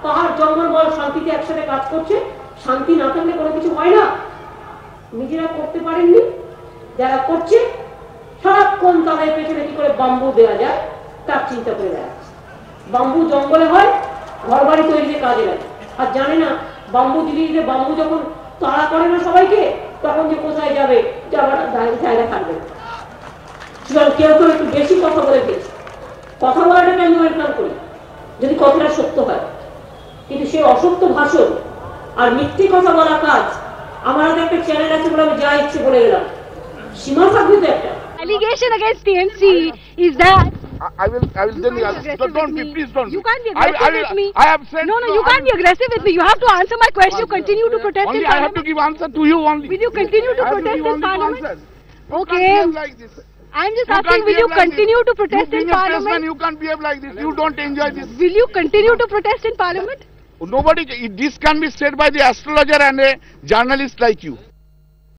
পাহাড় জঙ্গল বল শান্তিতে একসাথে কাজ করছে, শান্তি না থাকলে কোনো কিছু হয় না। নিজেরা করতে পারেননি, যারা করছে সারাক্ষণ তাদের পেছনে কি করে বাম্বু দেওয়া যায় তার চিন্তা করে দেখাচ্ছে। বাম্বু জঙ্গলে হয়, ঘর বাড়ি তৈরিতে কাজে লাগে, আর জানে না বাম্বু দিল্লিতে বাম্বু যখন তাড়া করে না সবাইকে, তখন যে কোথায় যাবে যাবার জায়গা থাকবে। সুতরাং কেউ কেউ একটু বেশি কথা বলে ফেলছে। কথা বলাটাকে আমি ওয়েলকাম করি যদি কথাটা সত্য হয়, কিন্তু সে অসত্য ভাষণ আর মিথ্যে কথা বলা কাজ আমার হাতে একটা চ্যানেল আছে বলে আমি যা ইচ্ছে বলে গেলাম, সীমা থাকবে তো একটা। Allegation against TMC is that I will tell you. Don't be, please don't. You can't be aggressive with me. I have said. No, you can't be aggressive with me. You have to answer my question. You continue to protest only in I have Parliament. to give answer to you only. Will you continue to protest in Parliament? Okay. Like this. I'm just asking, will you continue to protest in Parliament? You can't behave like this. You don't enjoy this. Will you continue to protest in Parliament? Nobody. This can be said by the astrologer and a journalist like you.